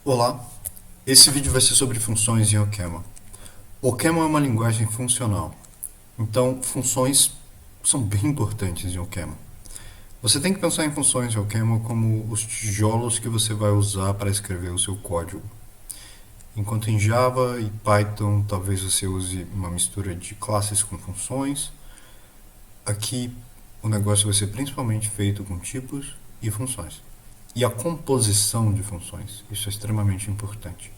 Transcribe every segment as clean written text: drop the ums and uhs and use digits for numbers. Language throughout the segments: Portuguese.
Olá, esse vídeo vai ser sobre funções em OCaml. OCaml é uma linguagem funcional, então funções são bem importantes em OCaml. Você tem que pensar em funções em OCaml como os tijolos que você vai usar para escrever o seu código. Enquanto em Java e Python talvez você use uma mistura de classes com funções, aqui o negócio vai ser principalmente feito com tipos e funções. E a composição de funções, isso é extremamente importante.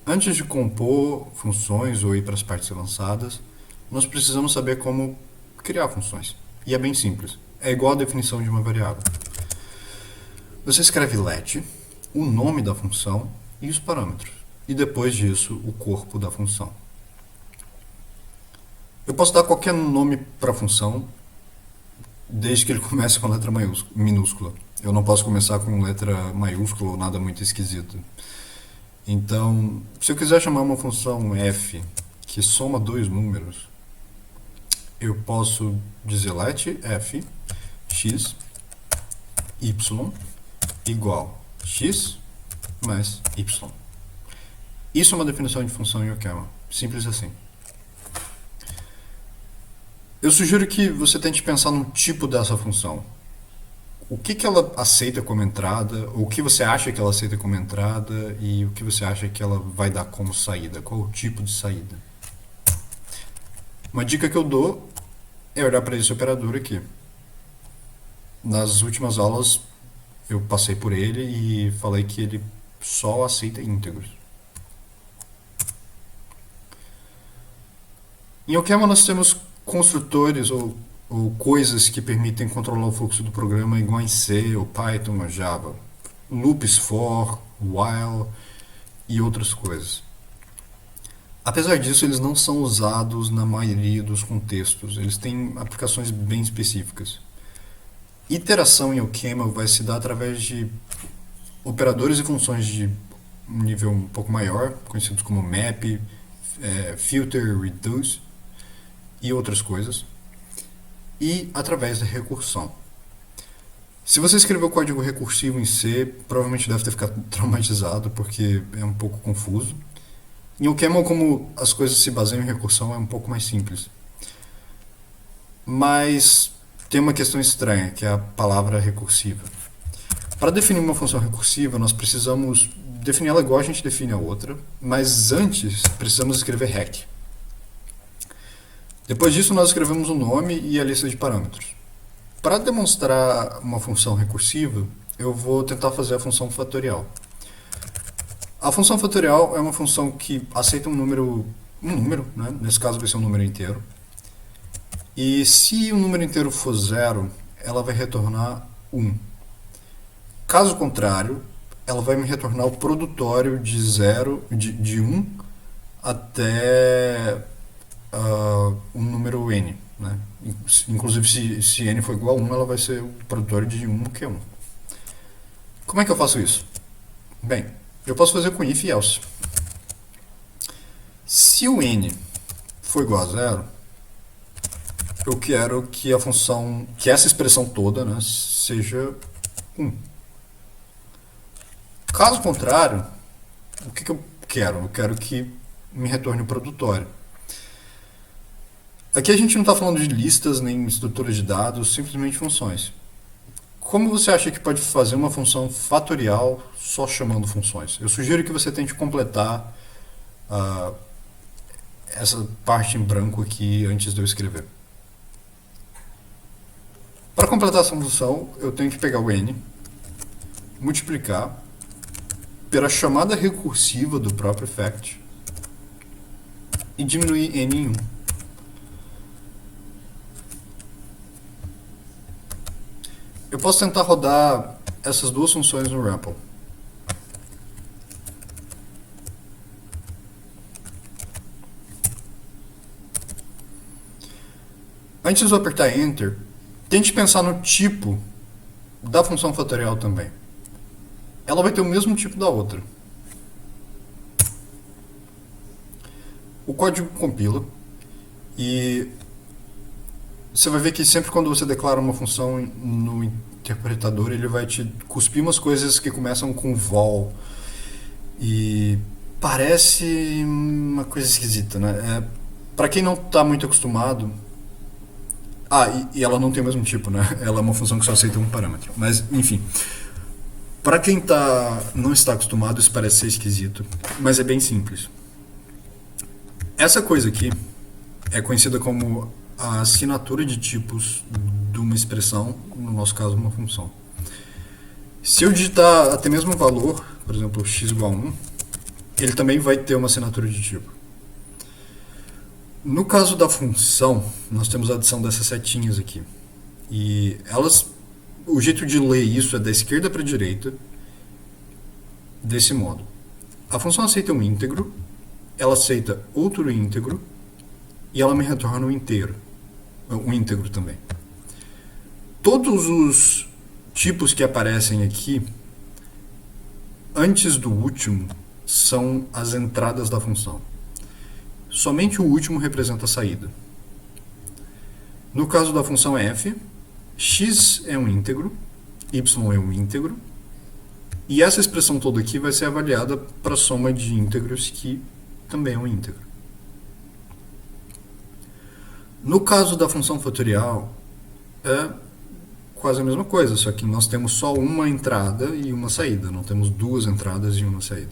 Antes de compor funções ou ir para as partes avançadas, nós precisamos saber como criar funções. E é bem simples. É igual a definição de uma variável. Você escreve let, o nome da função e os parâmetros. E depois disso, o corpo da função. Eu posso dar qualquer nome para a função, desde que ele comece com letra minúscula. Eu não posso começar com letra maiúscula ou nada muito esquisito. Então, se eu quiser chamar uma função f que soma dois números, eu posso dizer let f x y igual x mais y. Isso é uma definição de função em OCaml. Simples assim. Eu sugiro que você tente pensar no tipo dessa função. O que ela aceita como entrada, ou o que você acha que ela aceita como entrada e o que você acha que ela vai dar como saída, qual o tipo de saída. Uma dica que eu dou é olhar para esse operador aqui. Nas últimas aulas eu passei por ele e falei que ele só aceita íntegros. Em OCaml nós temos construtores ou coisas que permitem controlar o fluxo do programa igual em C, ou Python, ou Java. Loops for, while e outras coisas. Apesar disso, eles não são usados na maioria dos contextos. Eles têm aplicações bem específicas. Iteração em OCaml vai se dar através de operadores e funções de um nível um pouco maior, conhecidos como map, filter, reduce e outras coisas, e através da recursão. Se você escreveu código recursivo em C, provavelmente deve ter ficado traumatizado, porque é um pouco confuso. Em OCaml, como as coisas se baseiam em recursão, é um pouco mais simples. Mas tem uma questão estranha, que é a palavra recursiva. Para definir uma função recursiva, nós precisamos definir ela igual a gente define a outra, mas antes precisamos escrever rec. Depois disso, nós escrevemos o nome e a lista de parâmetros. Para demonstrar uma função recursiva, eu vou tentar fazer a função fatorial. A função fatorial é uma função que aceita um número, né? Nesse caso vai ser um número inteiro. E se o número inteiro for zero, ela vai retornar 1. Caso contrário, ela vai me retornar o produtório de 0, de 1 até um número n. Né? Inclusive, se n for igual a 1, ela vai ser o produtório de 1, que é 1. Como é que eu faço isso? Bem, eu posso fazer com if e else. Se o n for igual a 0, eu quero que a função, que essa expressão toda, né, seja 1. Caso contrário, o que eu quero? Eu quero que me retorne o produtório. Aqui a gente não está falando de listas nem estruturas de dados, simplesmente funções. Como você acha que pode fazer uma função fatorial só chamando funções? Eu sugiro que você tente completar essa parte em branco aqui antes de eu escrever. Para completar essa função, eu tenho que pegar o n, multiplicar pela chamada recursiva do próprio fact e diminuir n em 1. Eu posso tentar rodar essas duas funções no REPL. Antes de eu apertar Enter, tente pensar no tipo da função fatorial também. Ela vai ter o mesmo tipo da outra. O código compila e você vai ver que sempre quando você declara uma função no interpretador, ele vai te cuspir umas coisas que começam com vol E parece uma coisa esquisita, né? Para quem não está muito acostumado. E ela não tem o mesmo tipo, né? Ela é uma função que só aceita um parâmetro. Mas, enfim. Para quem não está acostumado, isso parece ser esquisito. Mas é bem simples. Essa coisa aqui é conhecida como a assinatura de tipos de uma expressão, no nosso caso, uma função. Se eu digitar até mesmo um valor, por exemplo, x igual a 1, ele também vai ter uma assinatura de tipo. No caso da função, nós temos a adição dessas setinhas aqui. E o jeito de ler isso é da esquerda para a direita, desse modo. A função aceita um íntegro, ela aceita outro íntegro, e ela me retorna um inteiro. Um íntegro também. Todos os tipos que aparecem aqui, antes do último, são as entradas da função. Somente o último representa a saída. No caso da função f, x é um íntegro, y é um íntegro, e essa expressão toda aqui vai ser avaliada para a soma de íntegros, que também é um íntegro. No caso da função fatorial, é quase a mesma coisa, só que nós temos só uma entrada e uma saída, não temos duas entradas e uma saída.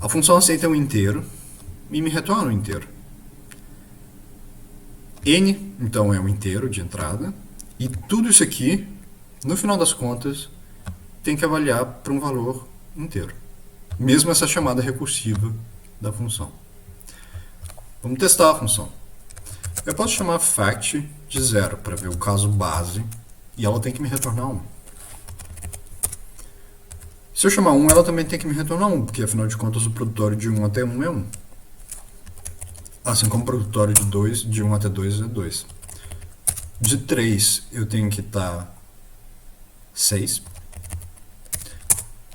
A função aceita um inteiro e me retorna um inteiro. N, então, é um inteiro de entrada, e tudo isso aqui, no final das contas, tem que avaliar para um valor inteiro. Mesmo essa chamada recursiva da função. Vamos testar a função. Eu posso chamar fact de 0 para ver o caso base, e ela tem que me retornar 1. Se eu chamar 1, ela também tem que me retornar 1, porque afinal de contas o produtório de 1 até 1 é 1. Assim como o produtório de 1 até 2 é 2. De 3 eu tenho que estar 6.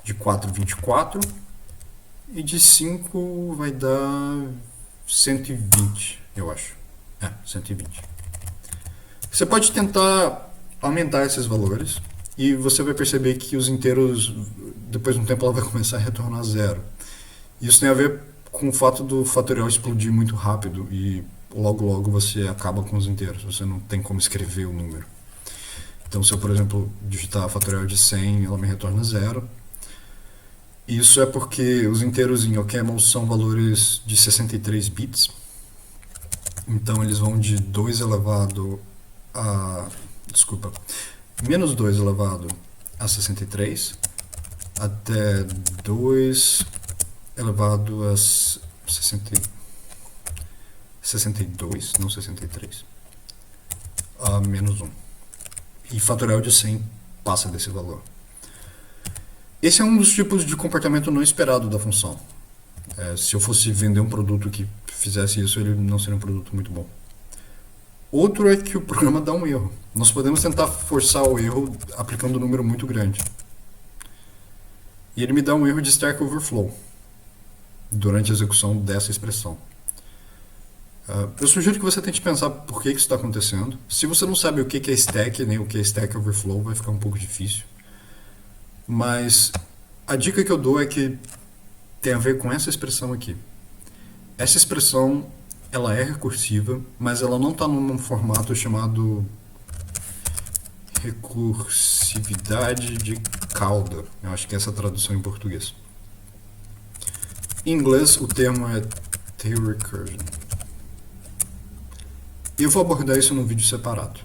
De 4, 24. E de 5 vai dar 120, eu acho. 120. Você pode tentar aumentar esses valores e você vai perceber que os inteiros, depois de um tempo, ela vai começar a retornar zero. Isso tem a ver com o fato do fatorial explodir muito rápido e logo você acaba com os inteiros. Você não tem como escrever o número. Então, se eu, por exemplo, digitar fatorial de 100, ela me retorna zero. Isso é porque os inteiros em OCaml são valores de 63 bits. Então eles vão de 2 elevado a... menos 2 elevado a 63 até 2 elevado a 62, não 63, a menos 1. E fatorial de 100 passa desse valor. Esse é um dos tipos de comportamento não esperado da função. Se eu fosse vender um produto que fizesse isso, ele não seria um produto muito bom. Outro é que o programa dá um erro. Nós podemos tentar forçar o erro aplicando um número muito grande. E ele me dá um erro de Stack Overflow durante a execução dessa expressão. Eu sugiro que você tente pensar por que isso está acontecendo. Se você não sabe o que é stack, nem o que é Stack Overflow, vai ficar um pouco difícil. Mas a dica que eu dou é que tem a ver com essa expressão aqui. Essa expressão, ela é recursiva, mas ela não está num formato chamado recursividade de cauda. Eu acho que é essa a tradução em português. Em inglês, o termo é tail recursion. E eu vou abordar isso num vídeo separado.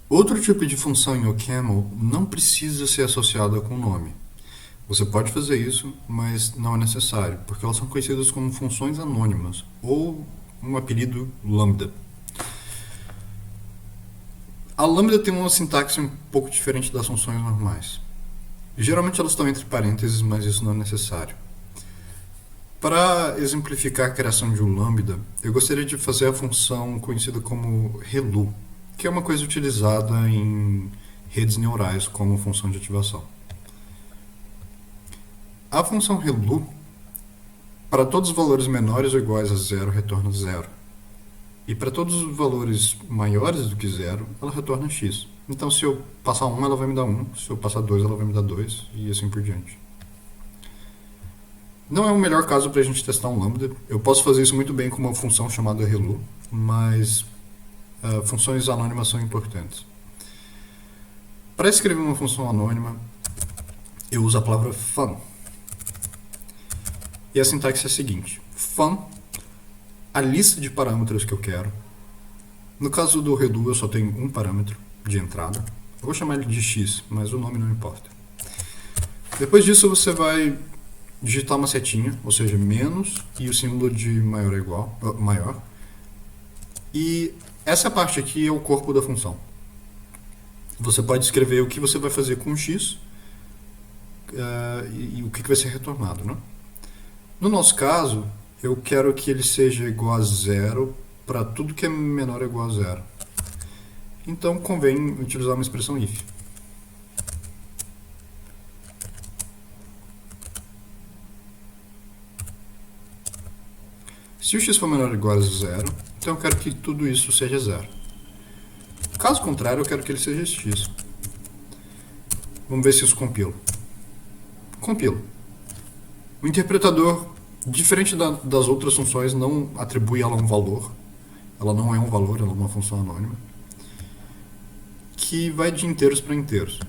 Outro tipo de função em OCaml não precisa ser associada com o nome. Você pode fazer isso, mas não é necessário, porque elas são conhecidas como funções anônimas, ou um apelido lambda. A lambda tem uma sintaxe um pouco diferente das funções normais. Geralmente elas estão entre parênteses, mas isso não é necessário. Para exemplificar a criação de um lambda, eu gostaria de fazer a função conhecida como relu, que é uma coisa utilizada em redes neurais como função de ativação. A função relu, para todos os valores menores ou iguais a zero, retorna zero. E para todos os valores maiores do que zero, ela retorna x. Então se eu passar 1, ela vai me dar 1, se eu passar 2, ela vai me dar 2, e assim por diante. Não é o melhor caso para a gente testar um lambda. Eu posso fazer isso muito bem com uma função chamada relu, mas funções anônimas são importantes. Para escrever uma função anônima, eu uso a palavra fun. E a sintaxe é a seguinte: fun, a lista de parâmetros que eu quero. No caso do relu, eu só tenho um parâmetro de entrada. Eu vou chamar ele de x, mas o nome não importa. Depois disso, você vai digitar uma setinha, ou seja, menos, e o símbolo de maior é igual, maior. E essa parte aqui é o corpo da função. Você pode escrever o que você vai fazer com o x e o que vai ser retornado, né? No nosso caso, eu quero que ele seja igual a zero para tudo que é menor ou igual a zero. Então convém utilizar uma expressão if. Se o x for menor ou igual a zero, então eu quero que tudo isso seja zero. Caso contrário, eu quero que ele seja x. Vamos ver se isso compila. Compila. O interpretador, diferente das outras funções, não atribui a ela um valor. Ela não é um valor, ela é uma função anônima, que vai de inteiros para inteiros.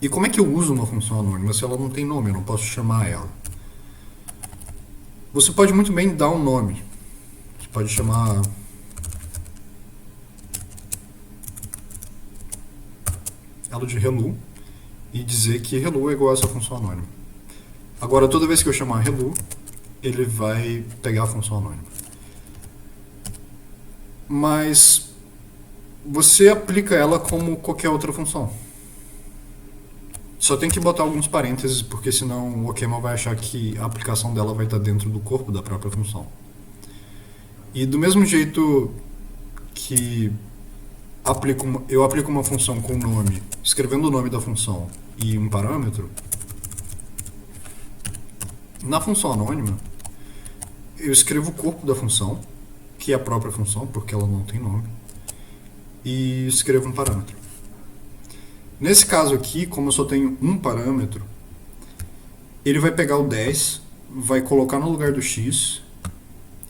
E como é que eu uso uma função anônima se ela não tem nome? Eu não posso chamar ela. Você pode muito bem dar um nome. Você pode chamar ela de relu e dizer que relu é igual a essa função anônima. Agora, toda vez que eu chamar relu, ele vai pegar a função anônima. Mas você aplica ela como qualquer outra função. Só tem que botar alguns parênteses, porque senão o Okema vai achar que a aplicação dela vai estar dentro do corpo da própria função. E do mesmo jeito que eu aplico uma função com nome, escrevendo o nome da função e um parâmetro, na função anônima, eu escrevo o corpo da função, que é a própria função, porque ela não tem nome, e escrevo um parâmetro. Nesse caso aqui, como eu só tenho um parâmetro, ele vai pegar o 10, vai colocar no lugar do x,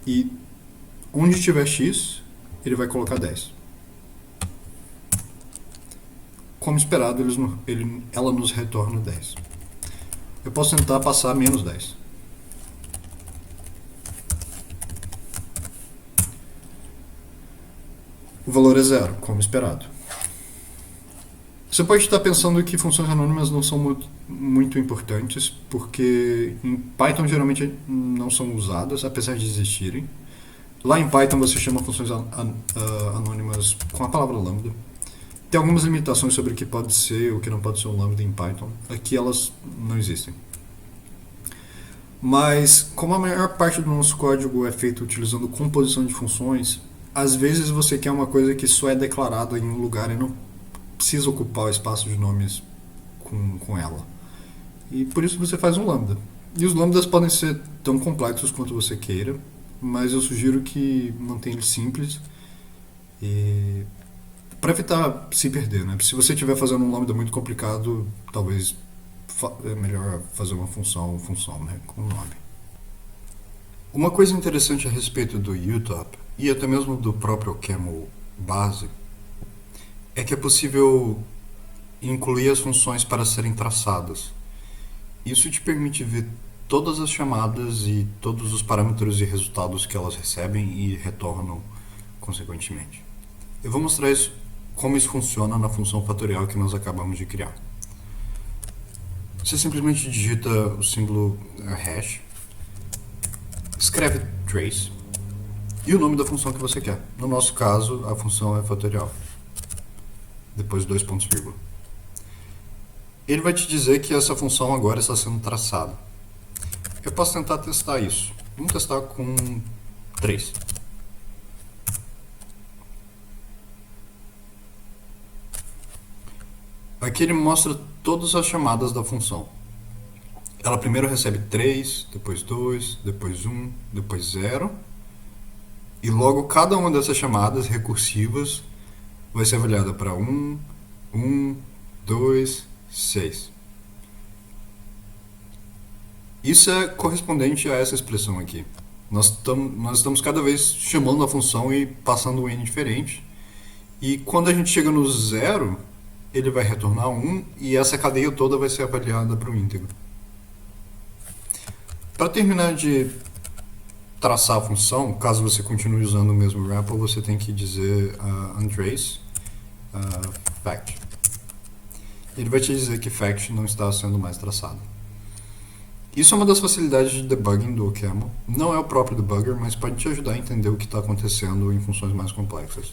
e onde tiver x, ele vai colocar 10. Como esperado, ela nos retorna 10. Eu posso tentar passar menos 10. O valor é zero, como esperado. Você pode estar pensando que funções anônimas não são muito importantes, porque em Python geralmente não são usadas, apesar de existirem. Lá em Python você chama funções anônimas com a palavra lambda. Tem algumas limitações sobre o que pode ser e o que não pode ser um lambda em Python. Aqui elas não existem. Mas, como a maior parte do nosso código é feito utilizando composição de funções, às vezes você quer uma coisa que só é declarada em um lugar e não precisa ocupar o espaço de nomes com ela. E por isso você faz um lambda. E os lambdas podem ser tão complexos quanto você queira, mas eu sugiro que mantenha ele simples para evitar se perder, né? Se você estiver fazendo um lambda muito complicado, talvez é melhor fazer uma função, né, com o nome. Uma coisa interessante a respeito do UTOP e até mesmo do próprio Camel base é que é possível incluir as funções para serem traçadas. Isso te permite ver todas as chamadas e todos os parâmetros e resultados que elas recebem e retornam consequentemente. Eu vou mostrar como isso funciona na função fatorial que nós acabamos de criar. Você simplesmente digita o símbolo hash, escreve trace e o nome da função que você quer. No nosso caso, a função é fatorial. Depois 2 pontos vírgula. Ele vai te dizer que essa função agora está sendo traçada. Eu posso tentar testar isso. Vamos testar com 3. Aqui ele mostra todas as chamadas da função. Ela primeiro recebe 3, depois 2, depois 1, depois 0. E logo cada uma dessas chamadas recursivas vai ser avaliada para 1, 2, 6. Isso é correspondente a essa expressão aqui. Nós estamos cada vez chamando a função e passando um n diferente. E quando a gente chega no zero, ele vai retornar 1 e essa cadeia toda vai ser avaliada para o íntegro. Para terminar de traçar a função, caso você continue usando o mesmo REPL, você tem que dizer untrace fact. Ele vai te dizer que fact não está sendo mais traçado. Isso é uma das facilidades de debugging do OCaml. Não é o próprio debugger, mas pode te ajudar a entender o que está acontecendo em funções mais complexas.